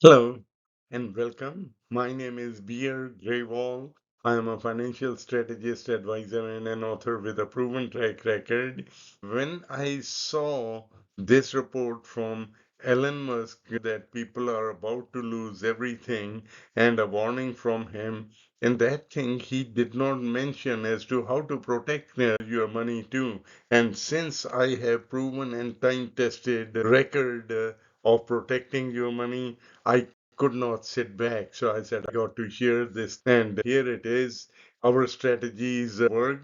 Hello and welcome. My name is Beer Graywall. I am a financial strategist, advisor, and an author with a proven track record. When I saw this report from Elon Musk that people are about to lose everything and a warning from him, and that thing he did not mention as to how to protect your money too. And since I have proven and time tested record of protecting your money, I could not sit back. So I said, I got to share this. And here it is. Our strategies work.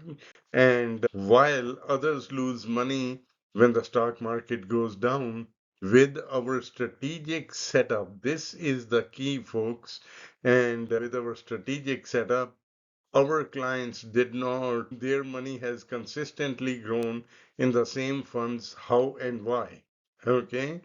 And while others lose money when the stock market goes down, with our strategic setup, this is the key, folks. And with our strategic setup, our clients did not, their money has consistently grown in the same funds. How and why? Okay.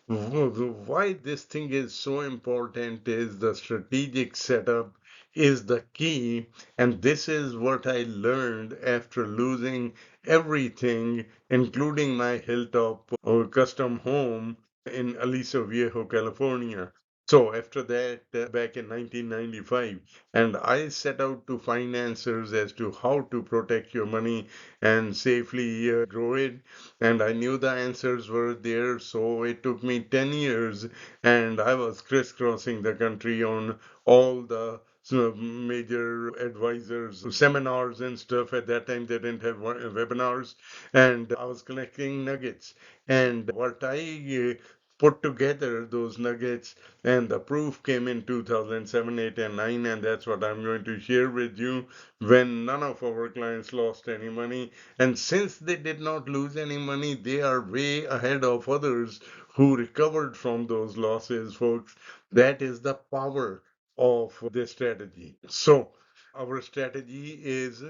Why this thing is so important is the strategic setup is the key, and this is what I learned after losing everything, including my hilltop custom home in Aliso Viejo, California. So after that, back in 1995, and I set out to find answers as to how to protect your money and safely grow it. And I knew the answers were there, so it took me 10 years, and I was crisscrossing the country on all the major advisors, seminars and stuff. At that time, they didn't have webinars, and I was collecting nuggets. And what I put together those nuggets, and the proof came in 2007, 8, and 9, and that's what I'm going to share with you. When none of our clients lost any money, and since they did not lose any money, they are way ahead of others who recovered from those losses, folks. That is the power of this strategy. So, our strategy is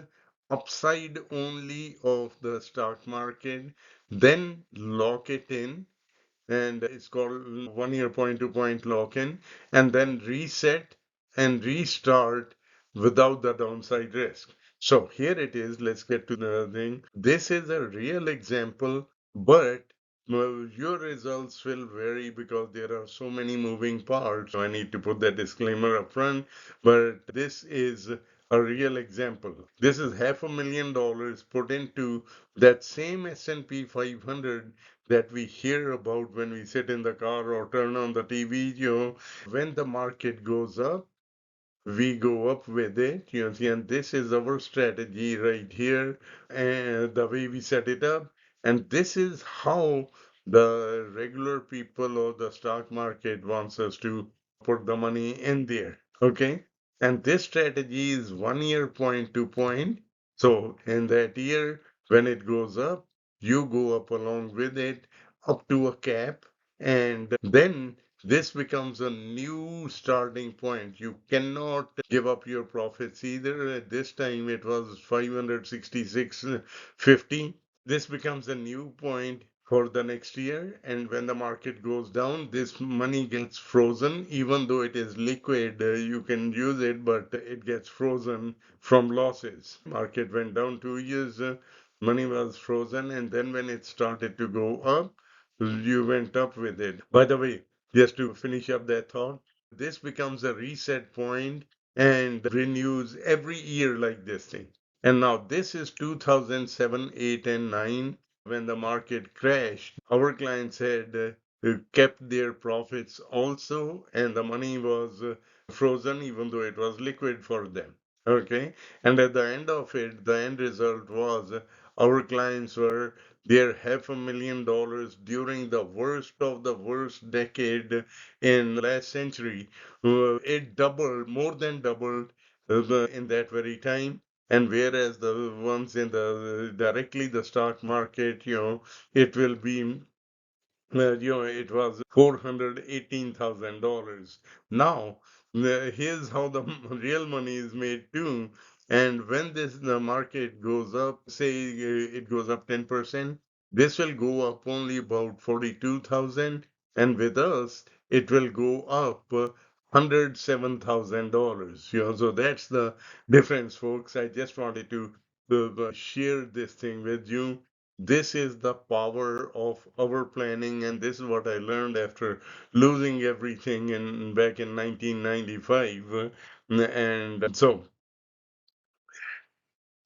upside only of the stock market, then lock it in, and it's called 1 year point to point lock-in, and then reset and restart without the downside risk. So here it is. Let's get to the thing. This is a real example, but your results will vary because there are so many moving parts. So I need to put that disclaimer up front, but this is a real example. This is $500,000 put into that same S&P 500 that we hear about when we sit in the car or turn on the TV. When the market goes up, we go up with it. See, and this is our strategy right here, and the way we set it up. And this is how the regular people or the stock market wants us to put the money in there. Okay. And this strategy is 1 year point to point. So in that year, when it goes up, you go up along with it up to a cap. And then this becomes a new starting point. You cannot give up your profits either. At this time, it was 566.50. This becomes a new point for the next year. And when the market goes down, this money gets frozen. Even though it is liquid, you can use it, but it gets frozen from losses. Market went down 2 years, money was frozen. And then when it started to go up, you went up with it. By the way, just to finish up that thought, this becomes a reset point and renews every year like this thing. And now this is 2007, 8, and 9 when the market crashed. Our clients had kept their profits also, and the money was frozen even though it was liquid for them. Okay. And at the end of it, the end result was our clients were their $500,000 during the worst of the worst decade in last century. It doubled, more than doubled in that very time. And whereas the ones in the directly the stock market, it will be it was $418,000. Now, here's how the real money is made too. And when the market goes up, say it goes up 10%, this will go up only about 42,000, and with us, it will go up $107,000. So that's the difference, folks. I just wanted to share this thing with you. This is the power of our planning, and this is what I learned after losing everything in back in 1995. And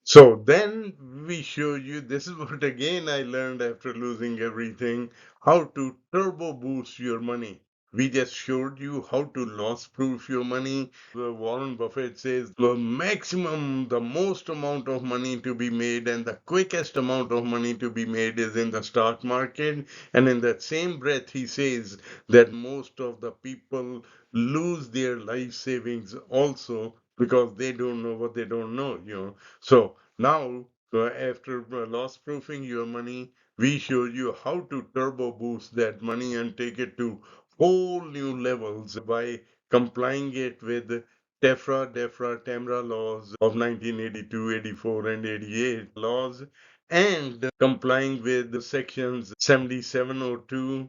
so then we show you, this is what again I learned after losing everything, how to turbo boost your money. We just showed you how to loss proof your money. Warren Buffett says the maximum, the most amount of money to be made and the quickest amount of money to be made is in the stock market. And in that same breath, he says that most of the people lose their life savings also because they don't know what they don't know. So now, after loss proofing your money, we show you how to turbo boost that money and take it to whole new levels by complying it with TEFRA laws of 1982, 84, and 88 laws, and complying with sections 7702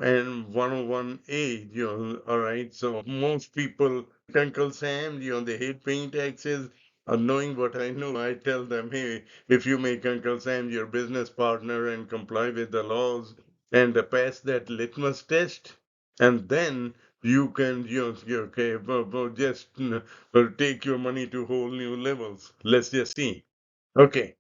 and 101A, all right. So most people, Uncle Sam, they hate paying taxes. Knowing what I know, I tell them, hey, if you make Uncle Sam your business partner and comply with the laws and pass that litmus test, and then you can, okay, just take your money to whole new levels. Let's just see. Okay,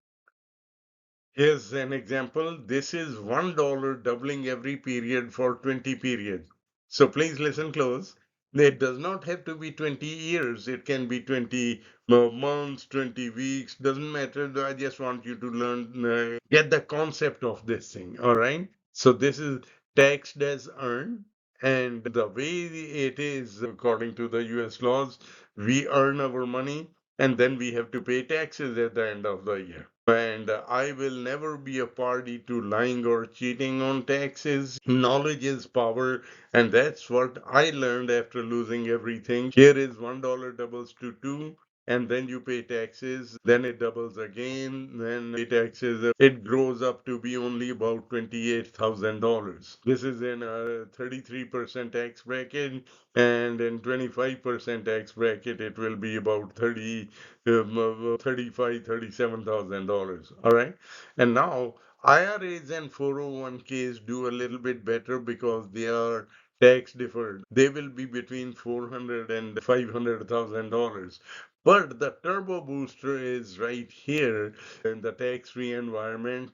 here's an example. This is $1 doubling every period for 20 periods. So please listen close. It does not have to be 20 years. It can be 20 months, 20 weeks, doesn't matter. I just want you to learn, get the concept of this thing. All right. So this is taxed as earned. And the way it is, according to the US laws, we earn our money and then we have to pay taxes at the end of the year. And I will never be a party to lying or cheating on taxes. Knowledge is power, and that's what I learned after losing everything. Here is $1 doubles to two, and then you pay taxes, then it doubles again, then pay taxes. It grows up to be only about $28,000. This is in a 33% tax bracket, and in 25% tax bracket, it will be about 37,000 dollars. All right. And now IRAs and 401ks do a little bit better because they are tax deferred. They will be between 400 and $500,000. But the turbo booster is right here in the tax-free environment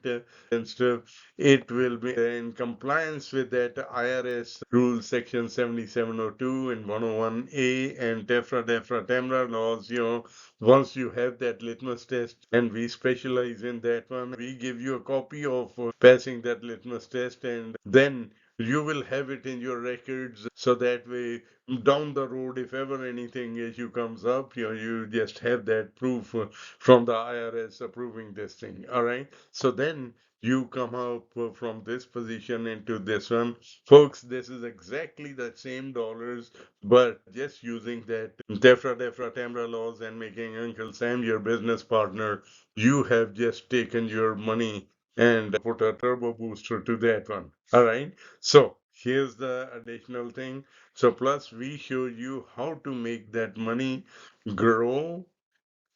and stuff. It will be in compliance with that IRS rule section 7702 and 101A and TEFRA laws. Once you have that litmus test, and we specialize in that one, we give you a copy of passing that litmus test, and then you will have it in your records so that way down the road, if ever anything issue comes up, you just have that proof from the IRS approving this thing. All right. So then you come up from this position into this one. Folks, this is exactly the same dollars, but just using that DEFRA laws and making Uncle Sam your business partner, you have just taken your money and put a turbo booster to that one. All right. So here's the additional thing. So plus we show you how to make that money grow,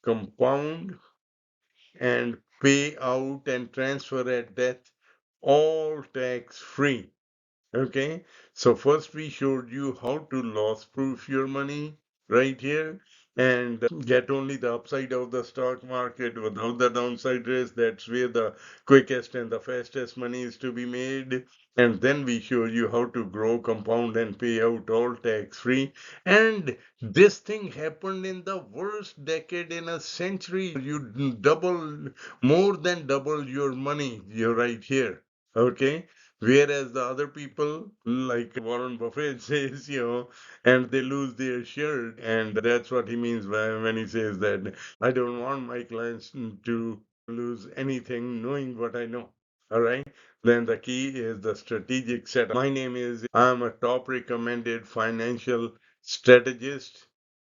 compound, and pay out and transfer at death, all tax free. Okay, so first we showed you how to loss proof your money right here and get only the upside of the stock market without the downside risk. That's where the quickest and the fastest money is to be made. And then we show you how to grow, compound, and pay out all tax free. And this thing happened in the worst decade in a century. You double, more than double your money. You're right here. Okay. Whereas the other people, like Warren Buffett says, and they lose their shirt. And that's what he means when he says that I don't want my clients to lose anything knowing what I know. All right. Then the key is the strategic setup. My name is, I'm a top recommended financial strategist,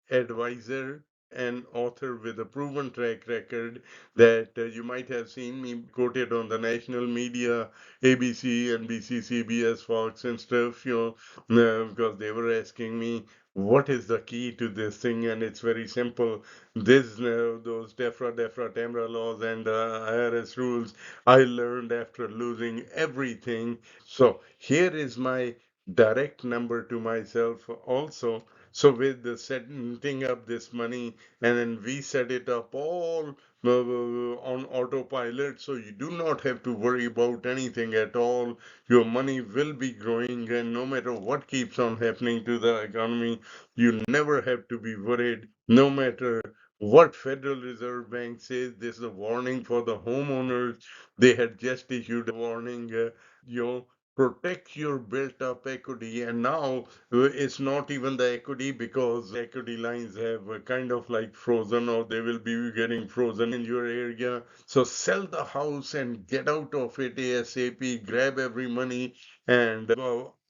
advisor, an author with a proven track record that you might have seen me quoted on the national media, ABC, NBC, CBS, Fox, and stuff, because they were asking me, what is the key to this thing? And it's very simple. Those DEFRA, TAMRA laws and IRS rules I learned after losing everything. So here is my direct number to myself also. So with the setting up this money, and then we set it up all on autopilot, so you do not have to worry about anything at all. Your money will be growing, and no matter what keeps on happening to the economy, you never have to be worried. No matter what Federal Reserve Bank says, this is a warning for the homeowners. They had just issued a warning. You know, protect your built up equity. And now it's not even the equity, because equity lines have kind of like frozen, or they will be getting frozen in your area. So sell the house and get out of it ASAP, grab every money. And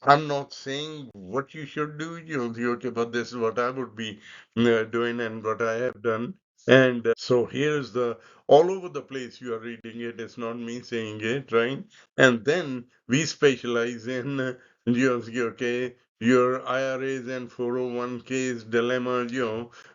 I'm not saying what you should do, okay, but this is what I would be doing and what I have done. And so here's the all over the place you are reading it. It's not me saying it, right? And then we specialize in okay, your IRAs and 401ks dilemma.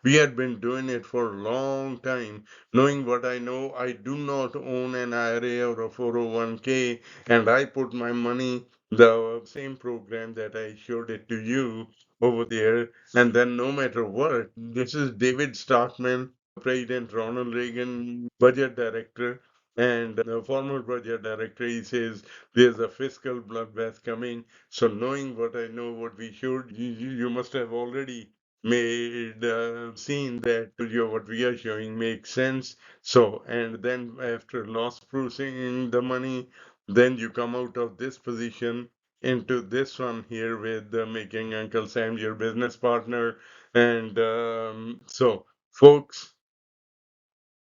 We had been doing it for a long time. Knowing what I know, I do not own an IRA or a 401k, and I put my money the same program that I showed it to you over there. And then no matter what, this is David Stockman, President Ronald Reagan budget director, and the former budget director. He says there's a fiscal bloodbath coming. So knowing what I know, what we should, you must have already made seen that what we are showing makes sense. So and then after loss proofing the money, then you come out of this position into this one here with making Uncle Sam your business partner. And so, folks,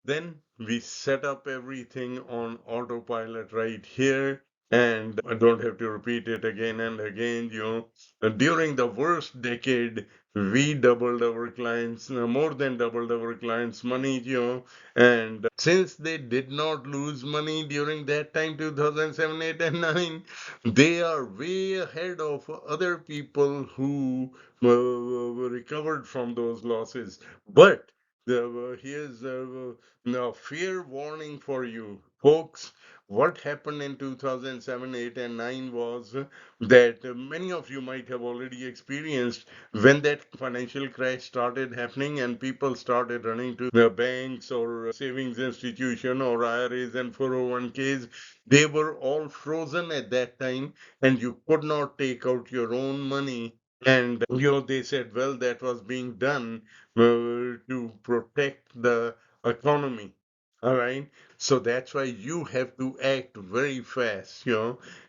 then we set up everything on autopilot right here, and I don't have to repeat it again and again. During the worst decade, we doubled our clients, more than doubled our clients' money, and since they did not lose money during that time, 2007, 8, and 9, they are way ahead of other people who recovered from those losses. But here's now, fair warning for you, folks. What happened in 2007, 8, and 9 was that many of you might have already experienced when that financial crash started happening and people started running to the banks or savings institution or IRAs and 401ks. They were all frozen at that time, and you could not take out your own money. And they said, well, that was being done to protect the economy. All right. So that's why you have to act very fast.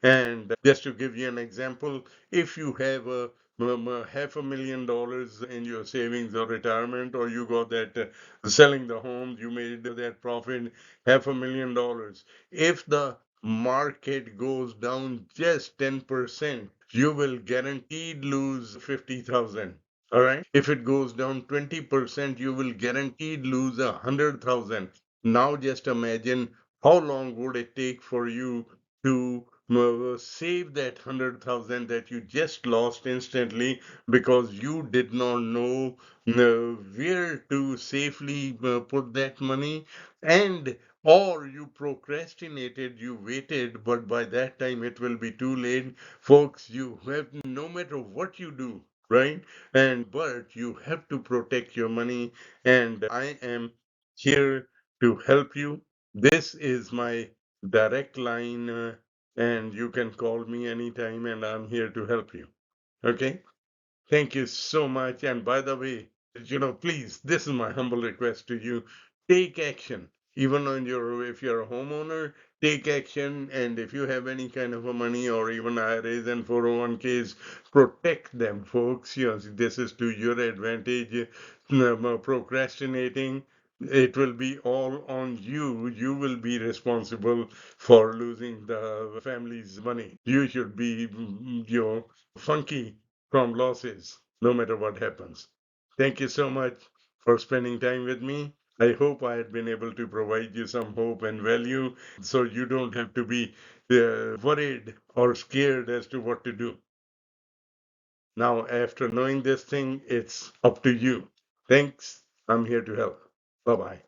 And just to give you an example, if you have $500,000 in your savings or retirement, or you got that selling the home, you made that profit, $500,000. If the market goes down just 10%, you will guaranteed lose 50,000. All right. If it goes down 20%, you will guaranteed lose 100,000. Now just imagine how long would it take for you to save that 100,000 that you just lost instantly because you did not know where to safely put that money, and or you procrastinated, you waited, but by that time it will be too late. Folks, you have, no matter what you do, right? And but you have to protect your money, and I am here to help you. This is my direct line, and you can call me anytime, and I'm here to help you. Okay? Thank you so much. And by the way, please, this is my humble request to you. Take action. Even on if you're a homeowner, take action. And if you have any kind of a money or even IRAs and 401ks, protect them, folks. This is to your advantage. Procrastinating, it will be all on you. You will be responsible for losing the family's money. You should be, funky from losses, no matter what happens. Thank you so much. for spending time with me. I hope I had been able to provide you some hope and value so you don't have to be worried or scared as to what to do. Now, after knowing this thing, it's up to you. Thanks. I'm here to help. Bye bye.